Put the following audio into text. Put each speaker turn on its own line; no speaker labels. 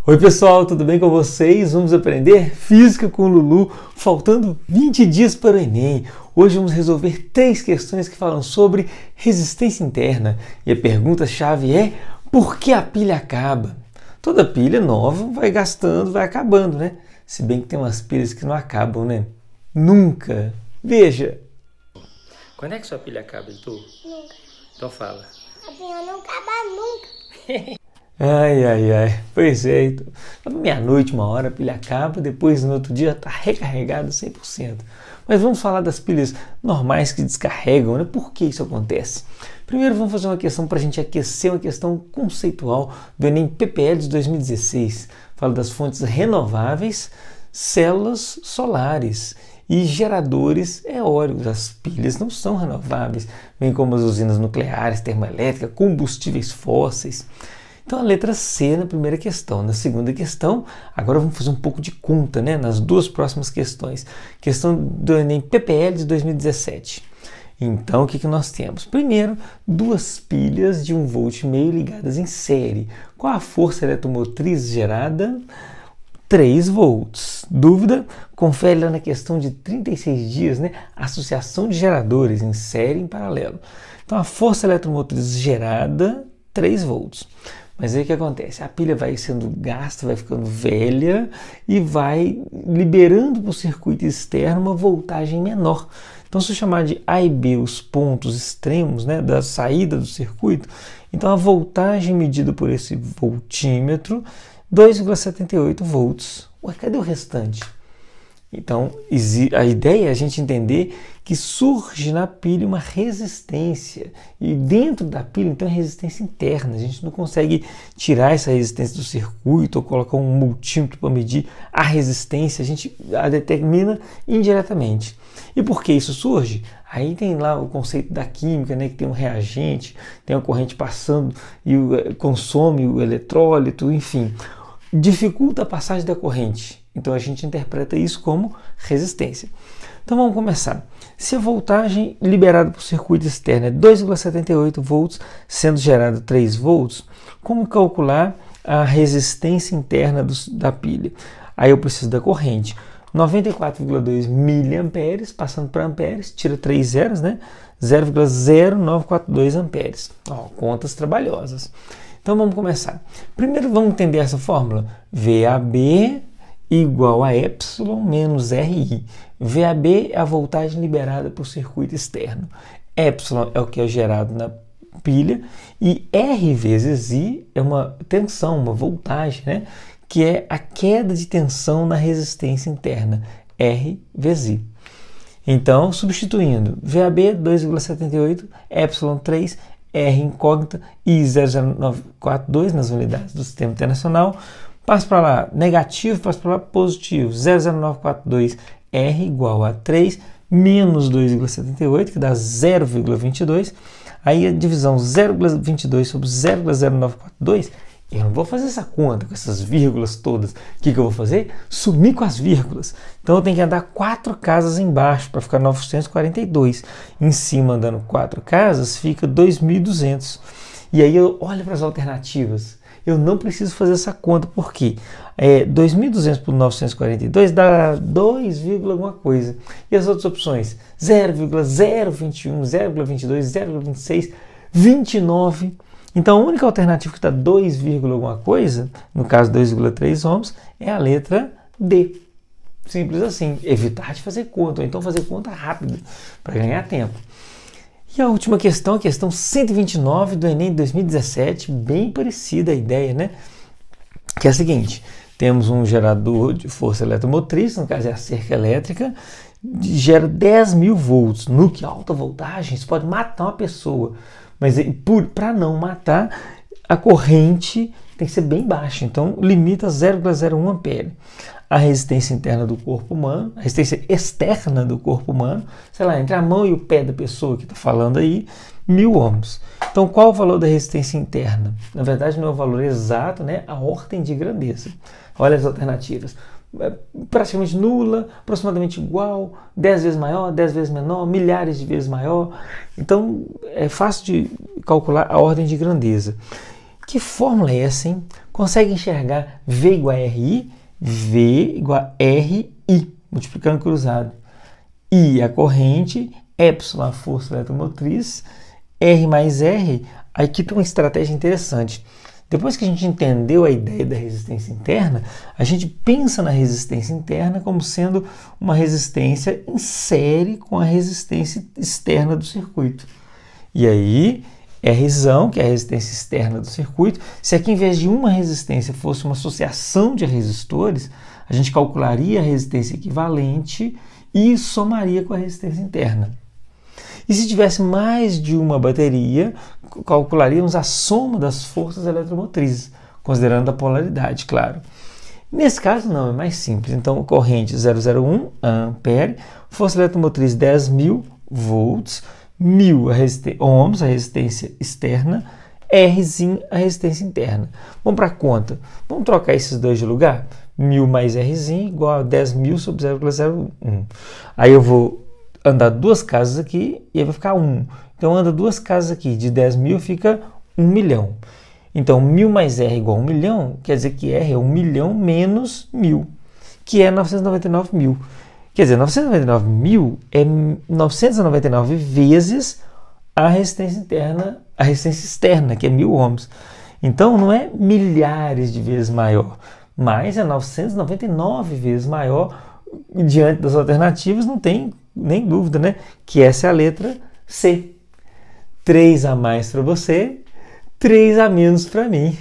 Oi pessoal, tudo bem com vocês? Vamos aprender Física com o Lulu, faltando 20 dias para o Enem. Hoje vamos resolver 3 questões que falam sobre resistência interna. E a pergunta-chave é, por que a pilha acaba? Toda pilha nova vai gastando, vai acabando, né? Se bem que tem umas pilhas que não acabam, né? Nunca! Veja! Quando é que sua pilha acaba, Heitor?
Nunca.
Então fala.
A pilha não acaba nunca.
Ai. Pois é, então, meia-noite, 1h, a pilha acaba, depois no outro dia está recarregada 100%. Mas vamos falar das pilhas normais que descarregam, né? Por que isso acontece? Primeiro vamos fazer uma questão para a gente aquecer, uma questão conceitual do Enem PPL de 2016. Fala das fontes renováveis, células solares e geradores eólicos. As pilhas não são renováveis, bem como as usinas nucleares, termoelétricas, combustíveis fósseis. Então a letra C na primeira questão. Na segunda questão, agora vamos fazer um pouco de conta, né? Nas duas próximas questões. Questão do Enem PPL de 2017. Então o que nós temos? Primeiro, 2 pilhas de 1,5 volt ligadas em série. Qual a força eletromotriz gerada? 3 volts. Dúvida? Confere lá na questão de 36 dias, né? Associação de geradores em série e em paralelo. Então a força eletromotriz gerada, 3 volts. Mas aí o que acontece? A pilha vai sendo gasta, vai ficando velha e vai liberando para o circuito externo uma voltagem menor. Então, se eu chamar de A e B os pontos extremos, né, da saída do circuito, então a voltagem medida por esse voltímetro, 2,78 volts. Ué, cadê o restante? Então, a ideia é a gente entender que surge na pilha uma resistência. E dentro da pilha, então, é resistência interna. A gente não consegue tirar essa resistência do circuito ou colocar um multímetro para medir a resistência. A gente a determina indiretamente. E por que isso surge? Aí tem lá o conceito da química, né, que tem um reagente, tem uma corrente passando e consome o eletrólito, enfim. Dificulta a passagem da corrente. Então a gente interpreta isso como resistência. Então vamos começar. Se a voltagem liberada para o circuito externo é 2,78 volts, sendo gerada 3 volts, como calcular a resistência interna da pilha? Aí eu preciso da corrente. 94,2 miliamperes, passando para amperes, tira 3 zeros, né? 0,0942 amperes. Ó, contas trabalhosas. Então vamos começar. Primeiro vamos entender essa fórmula. VAB igual a epsilon menos RI. VAB é a voltagem liberada para o circuito externo. Epsilon é o que é gerado na pilha e R vezes I é uma tensão, uma voltagem, né? Que é a queda de tensão na resistência interna. R vezes I. Então, substituindo, VAB 2,78, epsilon 3, R incógnita e 0,0942 nas unidades do Sistema Internacional. Passa para lá negativo, passa para lá positivo. 0,0942 R igual a 3 menos 2,78, que dá 0,22. Aí a divisão 0,22 sobre 0,0942, eu não vou fazer essa conta com essas vírgulas todas. O que eu vou fazer? Sumir com as vírgulas. Então eu tenho que andar 4 casas embaixo para ficar 942. Em cima, andando 4 casas, fica 2.200. E aí eu olho para as alternativas. Eu não preciso fazer essa conta, porque 2.200 por 942 dá 2, alguma coisa. E as outras opções? 0,021, 0,22, 0,26, 29. Então a única alternativa que dá 2, alguma coisa, no caso 2,3 ohms, é a letra D. Simples assim. Evitar de fazer conta, ou então fazer conta rápida, para ganhar tempo. E a última questão, a questão 129 do Enem 2017, bem parecida a ideia, né? Que é a seguinte: temos um gerador de força eletromotriz, no caso é a cerca elétrica, gera 10.000 volts. Que alta voltagem, isso pode matar uma pessoa. Mas para não matar, a corrente tem que ser bem baixa, então limita a 0,01 ampere. A resistência interna do corpo humano, a resistência externa do corpo humano, sei lá, entre a mão e o pé da pessoa que está falando aí, 1.000 ohms. Então, qual o valor da resistência interna? Na verdade, não é o valor exato, né? A ordem de grandeza. Olha as alternativas. Praticamente nula, aproximadamente igual, 10 vezes maior, 10 vezes menor, milhares de vezes maior. Então, é fácil de calcular a ordem de grandeza. Que fórmula é essa, hein? Consegue enxergar V igual a RI? V igual a RI, multiplicando cruzado. I a corrente, epsilon a força eletromotriz, R mais R. Aqui tem uma estratégia interessante. Depois que a gente entendeu a ideia da resistência interna, a gente pensa na resistência interna como sendo uma resistência em série com a resistência externa do circuito. E aí, Rzão, que é a resistência externa do circuito, se aqui em vez de uma resistência fosse uma associação de resistores, a gente calcularia a resistência equivalente e somaria com a resistência interna. E se tivesse mais de uma bateria, calcularíamos a soma das forças eletromotrizes, considerando a polaridade, claro. Nesse caso não, é mais simples. Então, corrente 001 ampere, força eletromotriz 10.000 volts, 1.000 ohms, a resistência externa, Rzinho, a resistência interna. Vamos para a conta. Vamos trocar esses dois de lugar? 1.000 mais Rzinho igual a 10.000 sobre 0,01. Aí eu vou andar duas casas aqui e aí vai ficar 1. Então anda duas casas aqui, de 10.000 fica 1 milhão. Então 1.000 mais R igual a 1 milhão, quer dizer que R é 1 milhão menos 1.000, que é 999.000. Quer dizer, 999.000 é 999 vezes a resistência interna, a resistência externa, que é 1.000 ohms. Então não é milhares de vezes maior, mas é 999 vezes maior. Diante das alternativas, não tem nem dúvida, né? Que essa é a letra C. 3 a mais para você, 3 a menos para mim.